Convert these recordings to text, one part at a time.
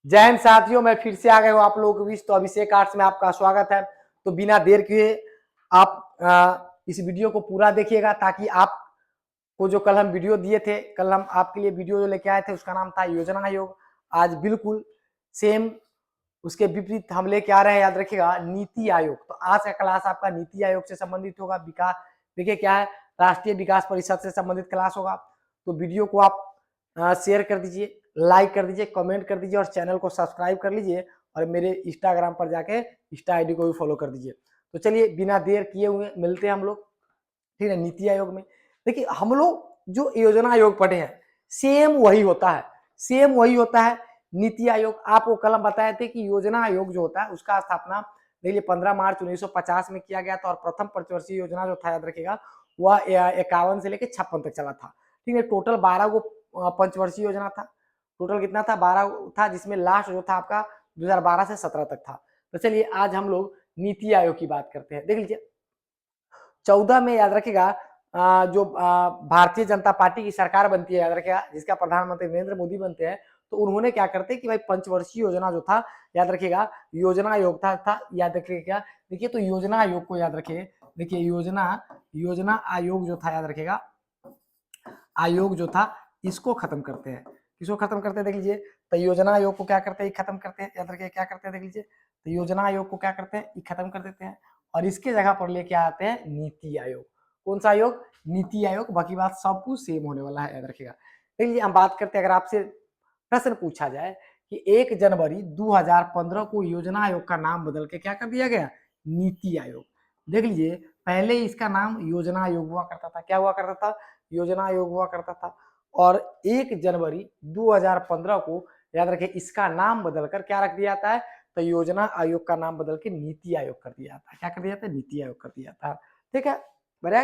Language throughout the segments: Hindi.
जय हिंद साथियों, मैं फिर से आ गया हूँ आप लोगों के बीच। तो अभिषेक आर्ट्स में आपका स्वागत है। तो बिना देर किए आप इस वीडियो को पूरा देखिएगा, ताकि आप को जो कल हम वीडियो दिए थे, कल हम आपके लिए वीडियो जो लेके आए थे उसका नाम था योजना आयोग। आज बिल्कुल सेम उसके विपरीत हम लेके आ रहे हैं, याद रखिएगा, नीति आयोग। तो आज का क्लास आपका नीति आयोग से संबंधित होगा। विकास देखिए क्या है, राष्ट्रीय विकास परिषद से संबंधित क्लास होगा। तो वीडियो को आप शेयर कर दीजिए, लाइक कर दीजिए, कमेंट कर दीजिए और चैनल को सब्सक्राइब कर लीजिए। और मेरे इंस्टाग्राम पर जाके इंस्टा आईडी को भी फॉलो कर दीजिए। तो चलिए बिना देर किए हुए मिलते हैं हम लोग, ठीक है, नीति आयोग में। देखिए हम लोग जो योजना आयोग पढ़े हैं सेम वही होता है, सेम वही होता है नीति आयोग। आपको कल हम बताए थे कि योजना आयोग जो होता है उसका स्थापना देखिए 15 मार्च 1950 में किया गया था। और प्रथम पंचवर्षीय योजना जो था, याद रखिएगा, वह 51 से लेकर 56 तक चला था। ठीक है, टोटल 12 को पंचवर्षीय योजना था। टोटल कितना था? 12 था, जिसमें लास्ट जो था आपका 2012 से 17 तक था। तो चलिए आज हम लोग नीति आयोग की बात करते हैं। देख लीजिए 14 में, याद रखिएगा, जो भारतीय जनता पार्टी की सरकार बनती है, याद रखिएगा, जिसका प्रधानमंत्री नरेंद्र मोदी बनते हैं। तो उन्होंने क्या करते हैं कि भाई पंचवर्षीय योजना जो था, याद रखिएगा, योजना आयोग था याद रखिएगा। देखिए तो योजना आयोग को याद रखिए। देखिए योजना आयोग जो था, याद रखिएगा, आयोग जो था इसको खत्म करते हैं। किसको खत्म करते हैं? देख लीजिए, तो योजना आयोग को क्या करते हैं? खत्म करते हैं। याद रखिए क्या करते हैं, देख लीजिए, तो योजना आयोग को क्या करते हैं? खत्म कर देते हैं। और इसके जगह पर लेके आते हैं नीति आयोग। कौन सा आयोग? नीति आयोग। बाकी बात सब कुछ सेम होने वाला है, याद रखिएगा। देख लीजिए हम बात करते हैं, अगर आपसे प्रश्न पूछा जाए कि 1 जनवरी 2015 को योजना आयोग का नाम बदल के क्या कर दिया गया? नीति आयोग। देख लीजिए पहले इसका नाम योजना आयोग हुआ करता था। क्या हुआ करता था? योजना आयोग हुआ करता था। और 1 जनवरी 2015 को, याद रखिए, इसका नाम बदलकर क्या रख दिया जाता है? तो योजना आयोग का नाम बदल के नीति आयोग कर दिया जाता है। क्या कर दिया जाता है? नीति आयोग कर दिया जाता है। ठीक है, बढ़िया।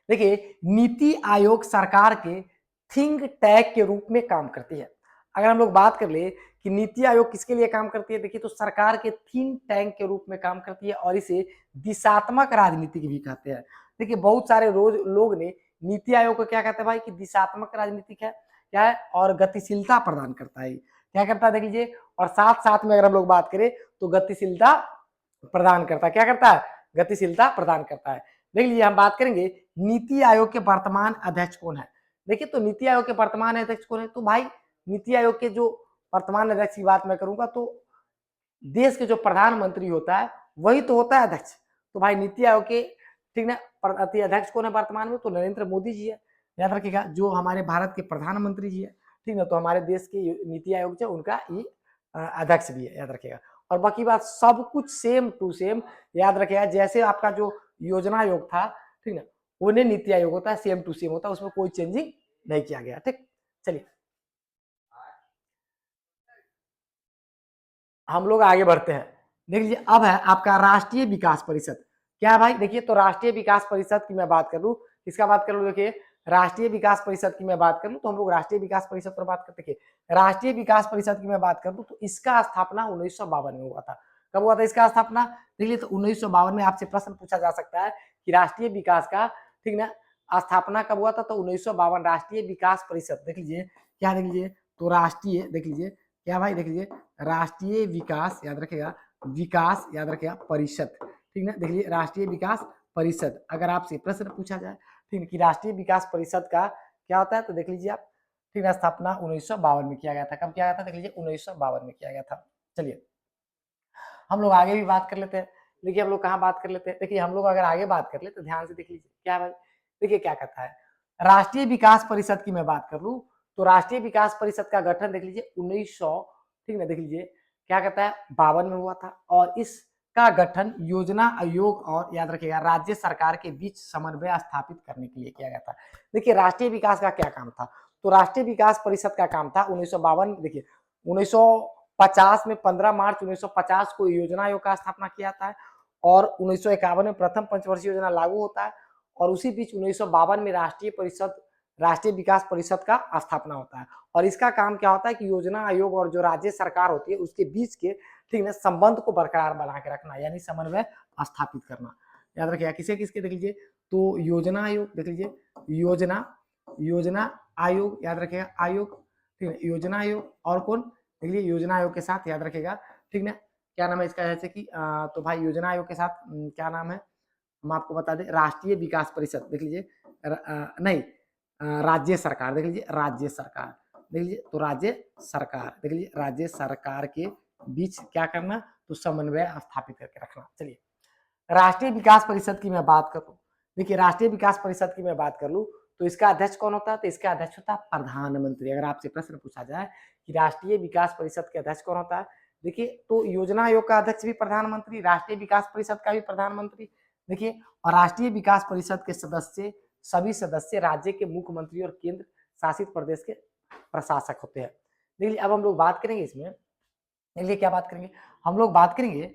देखिए नीति आयोग सरकार के थिंक टैंक के रूप में काम करती है। अगर हम लोग बात कर ले कि नीति आयोग किसके लिए काम करती है, देखिए तो सरकार के थिंक टैंक के रूप में काम करती है। और इसे दिशात्मक राजनीति भी कहते हैं। देखिए बहुत सारे लोग ने नीति आयोग को क्या कहते हैं भाई कि दिशात्मक राजनीतिक है, क्या है, और गतिशीलता प्रदान करता है। क्या करता है? देख लीजिए, और साथ साथ में अगर हम लोग बात करें तो गतिशीलता प्रदान करता है। क्या करता है? गतिशीलता प्रदान करता है। देख लीजिए हम बात करेंगे नीति आयोग के वर्तमान अध्यक्ष कौन है। देखिए तो नीति आयोग के वर्तमान अध्यक्ष कौन है? तो भाई नीति आयोग के जो वर्तमान अध्यक्ष की बात मैं करूंगा तो देश के जो प्रधानमंत्री होता है वही तो होता है अध्यक्ष। तो भाई नीति आयोग के, ठीक ना, अध्यक्ष कौन है वर्तमान में? तो नरेंद्र मोदी जी है। याद रखिएगा, जो हमारे भारत के प्रधानमंत्री जी है, ठीक ना। तो हमारे देश के नीति आयोग जो उनका ये अध्यक्ष भी है, याद रखिएगा। और बाकी बात सब कुछ सेम टू सेम, याद रखिएगा, जैसे आपका जो योजना आयोग था, ठीक ना, उन्हें नीति आयोग होता है, सेम टू सेम होता है, उसमें कोई चेंजिंग नहीं किया गया। ठीक, चलिए हम लोग आगे बढ़ते हैं। देख लीजिए अब है आपका राष्ट्रीय विकास परिषद। क्या है भाई? देखिए तो राष्ट्रीय विकास परिषद की मैं बात कर लूं, किसका बात कर लूं? देखिए राष्ट्रीय विकास परिषद की मैं बात कर लूं तो हम लोग राष्ट्रीय विकास परिषद पर बात करते हैं। राष्ट्रीय विकास परिषद की मैं बात कर लूं तो इसका स्थापना 1952 में हुआ था। कब हुआ था इसका स्थापना? देखिए तो 1952 में आपसे प्रश्न पूछा जा सकता है कि राष्ट्रीय विकास का, ठीक ना, स्थापना कब हुआ था? तो 1952 राष्ट्रीय विकास परिषद। देख लीजिए क्या, देख लीजिए तो राष्ट्रीय, देख लीजिए क्या भाई, देख लीजिए राष्ट्रीय विकास, याद रखेगा, विकास, याद रखेगा, परिषद, ठीक है। देखिए राष्ट्रीय विकास परिषद, अगर आपसे प्रश्न पूछा जाए, ठीक है, कि राष्ट्रीय विकास परिषद का क्या होता है, तो देख लीजिए आप, ठीक है, स्थापना 1952 में किया गया था। कब किया गया था? देख लीजिए 1952 में किया गया था। चलिए हम लोग आगे भी बात कर लेते हैं। देखिए हम लोग कहाँ बात कर लेते हैं, देखिए हम लोग अगर आगे बात कर ले तो ध्यान से देख लीजिए क्या भाई। देखिए क्या कहता है, राष्ट्रीय विकास परिषद की मैं बात कर लूं तो राष्ट्रीय विकास परिषद का गठन देख लीजिए 1900, ठीक है, देख लीजिए क्या कहता है, 52 में हुआ था। और इसका गठन योजना आयोग और, याद रखिएगा, राज्य सरकार के बीच समन्वय स्थापित करने के लिए किया गया था। देखिए राष्ट्रीय विकास का क्या काम था? तो राष्ट्रीय विकास परिषद का काम था 1952, देखिए 1950 में 15 मार्च 1950 को योजना आयोग का स्थापना किया था। और 1951 में प्रथम पंचवर्षीय योजना लागू होता है। और उसी बीच 1952 में राष्ट्रीय विकास परिषद का स्थापना होता है। और इसका काम क्या होता है कि योजना आयोग और जो राज्य सरकार होती है उसके बीच के, ठीक है, संबंध को बरकरार बना के रखना, यानी समन्वय स्थापित करना। याद रखिएगा किसे किसके, देख लीजिए तो योजना आयोग, देख लीजिए योजना योजना आयोग, याद रखिएगा आयोग, ठीक है, योजना आयोग और कौन? देख लीजिए योजना आयोग के साथ, याद रखेगा, ठीक ना। क्या नाम है इसका, जैसे कि तो भाई योजना आयोग के साथ क्या नाम है, हम आपको बता दें, राष्ट्रीय विकास परिषद, देख लीजिए नहीं, राज्य सरकार, देख लीजिए राज्य सरकार, देख लीजिए तो राज्य सरकार, देख लीजिए राज्य सरकार के बीच क्या करना, तो समन्वय स्थापित करके रखना। चलिए राष्ट्रीय विकास परिषद की मैं बात करूं, देखिए राष्ट्रीय विकास परिषद की मैं बात कर लूं तो इसका अध्यक्ष कौन होता है, तो इसका अध्यक्ष होता है प्रधानमंत्री। अगर आपसे प्रश्न पूछा जाए कि राष्ट्रीय विकास परिषद के अध्यक्ष कौन होता है, देखिए तो योजना आयोग का अध्यक्ष भी प्रधानमंत्री, राष्ट्रीय विकास परिषद का भी प्रधानमंत्री, देखिए, और राष्ट्रीय विकास परिषद के सदस्य, सभी सदस्य राज्य के मुख्यमंत्री और केंद्र शासित प्रदेश के प्रशासक होते हैं। देखिए अब हम लोग बात करेंगे इसमें, देखिए क्या बात करेंगे, हम लोग बात करेंगे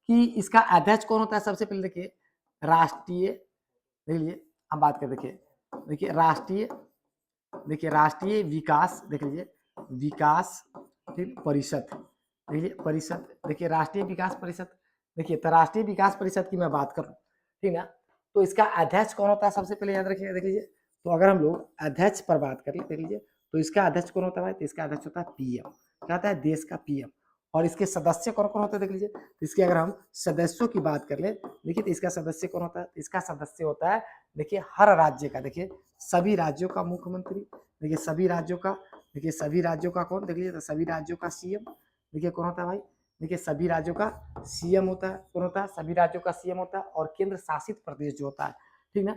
कि इसका अध्यक्ष कौन होता है। सबसे पहले देखिए राष्ट्रीय, देख लीजिए हम बात करें, देखिए देखिए राष्ट्रीय, देखिए राष्ट्रीय विकास, देख लीजिए विकास परिषद, देखिए परिषद, देखिए राष्ट्रीय विकास परिषद, देखिए तो राष्ट्रीय विकास परिषद की मैं बात करूं, ठीक ना, तो इसका अध्यक्ष कौन होता है, सबसे पहले याद रखिएगा। देख लीजिए तो अगर हम लोग अध्यक्ष पर बात करें, देख लीजिए तो इसका अध्यक्ष कौन होता है, तो इसका अध्यक्ष होता है पीएम, क्या होता है, देश का पीएम। और इसके सदस्य कौन कौन होते हैं, देख लीजिए तो इसके अगर हम सदस्यों की बात कर ले, देखिए तो इसका सदस्य कौन होता है, इसका सदस्य होता है, देखिए हर राज्य का, देखिए सभी राज्यों का मुख्यमंत्री, देखिए सभी राज्यों का, देखिए सभी राज्यों का कौन, देख लीजिए तो सभी राज्यों का सीएम, देखिए कौन होता है भाई, देखिए सभी राज्यों का सीएम होता है, कौन होता है, सभी राज्यों का सीएम होता है। और केंद्र शासित प्रदेश जो होता है, ठीक ना,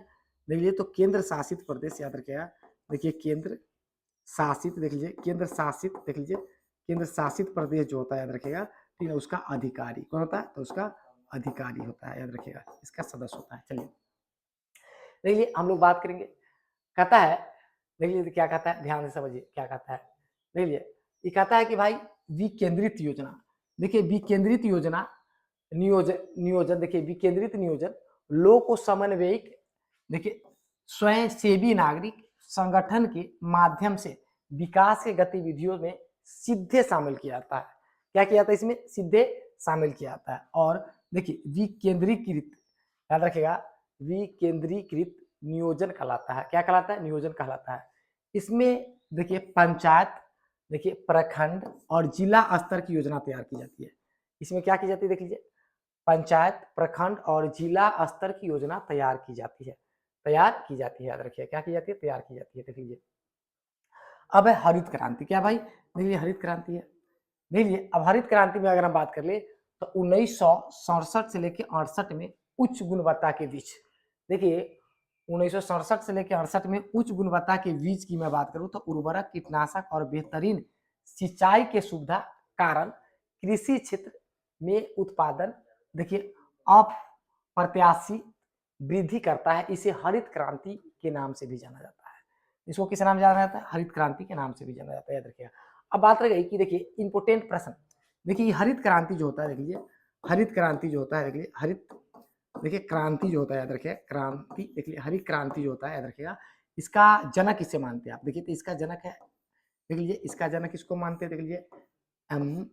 देख लीजिए तो केंद्र शासित प्रदेश, याद रखिएगा, देखिए केंद्र शासित, देख लीजिए केंद्र शासित, देख लीजिए केंद्र शासित प्रदेश जो होता है, याद रखिएगा, ठीक है, उसका अधिकारी कौन होता है, तो उसका अधिकारी होता है, याद रखिएगा, इसका सदस्य होता है। चलिए देखिए हम लोग बात करेंगे, कहता है, देख लीजिए क्या कहता है, ध्यान से समझिए क्या कहता है, देख लीजिए ये कहता है कि भाई विकेंद्रित योजना, देखिए विकेंद्रित योजना, नियोजन नियोजन, देखिए विकेंद्रित नियोजन लोक को समन्वयिक, देखिए स्वयं सेवी नागरिक संगठन के माध्यम से विकास के गतिविधियों में सीधे शामिल किया जाता है। क्या किया जाता है इसमें, सीधे शामिल किया जाता है। और देखिए विकेंद्रीकृत, याद रखिएगा, विकेंद्रीकृत नियोजन कहलाता है, क्या कहलाता है, नियोजन कहलाता है। इसमें देखिए पंचायत, देखिए प्रखंड और जिला स्तर की योजना तैयार की जाती है। इसमें क्या की जाती है, देख लीजिए पंचायत, प्रखंड और जिला स्तर की योजना तैयार की जाती है, तैयार की जाती है, याद रखिए क्या की जाती है, तैयार की जाती है। देख लीजिए अब है हरित क्रांति, क्या भाई, देखिए हरित क्रांति है, देखिए अब हरित क्रांति में अगर हम बात कर ले तो 1967 से लेकर 68 में उच्च गुणवत्ता के बीज, देखिए 1967 से लेकर 68 में उच्च गुणवत्ता के बीज की मैं बात करूं तो उर्वरक, कीटनाशक और बेहतरीन सिंचाई के सुविधा कारण कृषि क्षेत्र में उत्पादन, देखिए अप्रत्याशित वृद्धि करता है। इसे हरित क्रांति के नाम से भी जाना जाता है। इसको किस नाम जाना जाता है, हरित क्रांति के नाम से भी जाना जाता है, याद रखिएगा। अब बात रह गई कि देखिए इंपोर्टेंट प्रश्न, देखिए हरित क्रांति जो होता है, देख लीजिए हरित क्रांति जो होता है, देख लीजिए हरित, देखिए क्रांति जो होता है, याद रखिए क्रांति, देख लीजिए हरित क्रांति जो होता है, याद रखिएगा, इसका जनक किसे मानते हैं आप, देखिए तो इसका जनक है, देख लीजिए इसका जनक किसको मानते हैं, देख लीजिए एम,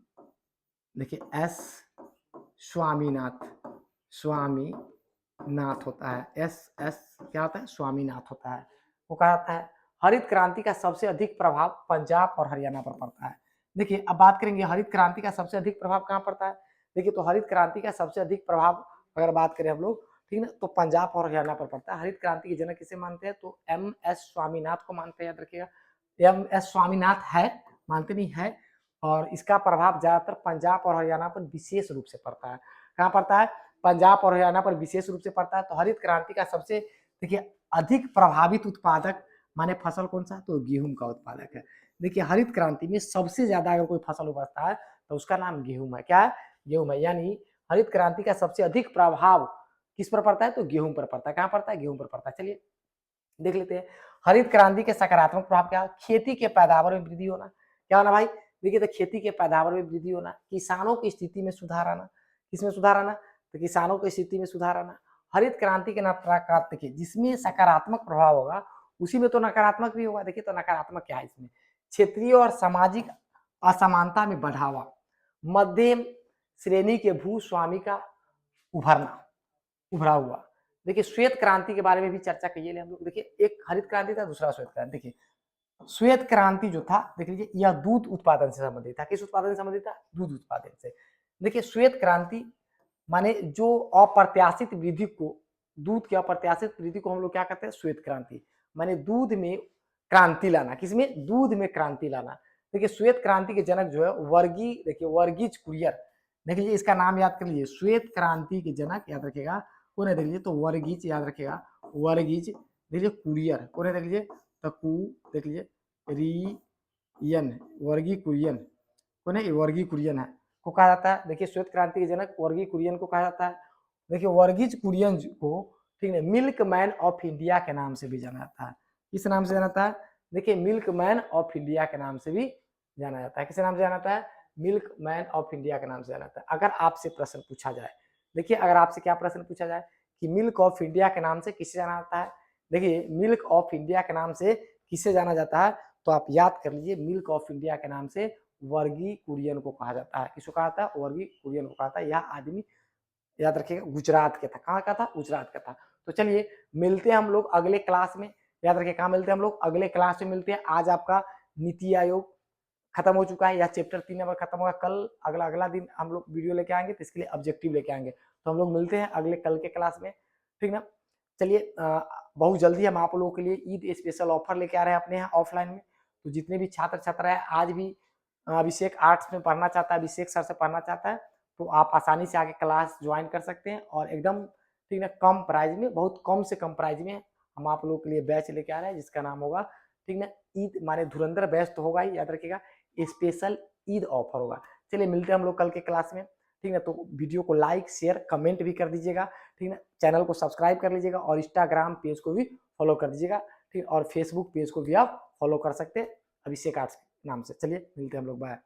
देखिए एस स्वामीनाथ, स्वामीनाथ होता है, एस क्या होता है, स्वामीनाथ होता है। वो कहा जाता है हरित क्रांति का सबसे अधिक प्रभाव पंजाब और हरियाणा पर पड़ता है। देखिए अब बात करेंगे हरित क्रांति का सबसे अधिक प्रभाव कहाँ पड़ता है, देखिए तो हरित क्रांति का सबसे अधिक प्रभाव अगर बात करें हम लोग, ठीक ना, तो पंजाब और हरियाणा पर पड़ता है। हरित क्रांति के जनक किसे मानते हैं, तो एम एस स्वामीनाथ को मानते हैं, याद रखिएगा एम एस स्वामीनाथ है, मानते नहीं है। और इसका प्रभाव ज्यादातर पंजाब और हरियाणा पर विशेष रूप से पड़ता है। कहाँ पड़ता है, पंजाब और हरियाणा पर विशेष रूप से पड़ता है। तो हरित क्रांति का सबसे देखिए अधिक प्रभावित उत्पादक माने फसल कौन सा, तो गेहूं का उत्पादक है। देखिए हरित क्रांति में सबसे ज्यादा अगर कोई फसल उपजता है तो उसका नाम गेहूं है, क्या है, गेहूं है। यानी हरित क्रांति का सबसे अधिक प्रभाव किस पर पड़ता है, तो गेहूं पर पड़ता है। कहाँ पड़ता है, गेहूं पर पड़ता है। चलिए देख लेते हैं हरित क्रांति के सकारात्मक प्रभाव क्या, खेती के पैदावार में वृद्धि होना, क्या होना भाई, देखिए तो खेती के पैदावार में वृद्धि होना, किसानों की स्थिति में सुधार आना, किसमें सुधार आना, तो किसानों की स्थिति में सुधार आना। हरित क्रांति के नकारात्मक, देखिए जिसमें सकारात्मक प्रभाव होगा उसी में तो नकारात्मक भी होगा। देखिए तो नकारात्मक क्या है इसमें, क्षेत्रीय और सामाजिक असमानता में बढ़ावा, मध्यम श्रेणी के भूस्वामी का उभरना, उभरा हुआ। देखिए श्वेत क्रांति के बारे में भी चर्चा करिए हम लोग। देखिए एक हरित क्रांति था, दूसरा श्वेत क्रांति। देखिए श्वेत क्रांति जो था देख लीजिए यह दूध उत्पादन से संबंधित था। किस उत्पादन से संबंधित था? दूध उत्पादन से। देखिए श्वेत क्रांति माने जो अप्रत्याशित वृद्धि को, दूध की अप्रत्याशित वृद्धि को हम लोग क्या कहते हैं? श्वेत क्रांति। माने दूध में क्रांति लाना। किसमें? दूध में क्रांति लाना। देखिए श्वेत क्रांति के जनक जो है वर्गी, देखिए वर्गीज कुरियन। देख लीजिए इसका नाम याद कर लीजिए, श्वेत क्रांति के जनक याद रखिएगा कौन है? देख लीजिए तो वर्गीज याद रखिएगा, वर्गीज। देखिए कुरियन कौन है? देख लीजिए तकू, देख लीजिए रियन, वर्गी कुरियन कौन है? वर्गी कुरियन है को कहा जाता है। देखिए श्वेत क्रांति के जनक वर्गी कुरियन को कहा जाता है। देखिए वर्गीज कुरियन को ठीक है मिल्क मैन ऑफ इंडिया के नाम से भी जाना जाता है। किस नाम से जाना जाता है? देखिए मिल्क मैन ऑफ इंडिया के नाम से भी जाना जाता है। किस नाम से जाना जाता है? मिल्क मैन ऑफ इंडिया के नाम से जाना जाता है। अगर आपसे प्रश्न पूछा जाए, देखिए अगर आपसे क्या प्रश्न पूछा जाए कि मिल्क ऑफ इंडिया के नाम से किसे जाना जाता है? देखिए मिल्क ऑफ इंडिया के नाम से किसे जाना जाता है? तो आप याद कर लीजिए मिल्क ऑफ इंडिया के नाम से वर्गी कुरियन को कहा जाता है। किसको कहा जाता है? वर्गी कुरियन को कहा जाता है। यह आदमी याद रखिएगा गुजरात के था। कहाँ का था? गुजरात का था। तो चलिए मिलते हैं हम लोग अगले क्लास में। याद रखिए कहाँ मिलते हैं हम लोग? अगले क्लास में मिलते हैं। आज आपका नीति आयोग खत्म हो चुका है, या चैप्टर 3 नंबर खत्म होगा। कल अगला दिन हम लोग वीडियो लेके आएंगे, तो इसके लिए ऑब्जेक्टिव लेके आएंगे। तो हम लोग मिलते हैं अगले कल के क्लास में, ठीक ना। चलिए बहुत जल्दी हम आप लोगों के लिए ईद स्पेशल ऑफर लेके आ रहे हैं अपने यहाँ ऑफलाइन में। तो जितने भी छात्र छात्रा है, आज भी अभिषेक आर्ट्स में पढ़ना चाहता है, अभिषेक सर से पढ़ना चाहता है, तो आप आसानी से आके क्लास ज्वाइन कर सकते हैं। और एकदम ठीक है कम प्राइस में, बहुत कम से कम प्राइस में हम आप लोगों के लिए बैच लेके आ रहे हैं, जिसका नाम होगा ठीक ना ईद माने धुरंधर बैच तो होगा ही, याद रखिएगा स्पेशल ईद ऑफर होगा। चलिए मिलते हैं हम लोग कल के क्लास में, ठीक है। तो वीडियो को लाइक शेयर कमेंट भी कर दीजिएगा, ठीक है। चैनल को सब्सक्राइब कर लीजिएगा और इंस्टाग्राम पेज को भी फॉलो कर दीजिएगा, ठीक। और फेसबुक पेज को भी आप फॉलो कर सकते हैं अभिषेक आर्ट्स के नाम से। चलिए मिलते हैं हम लोग, बाय।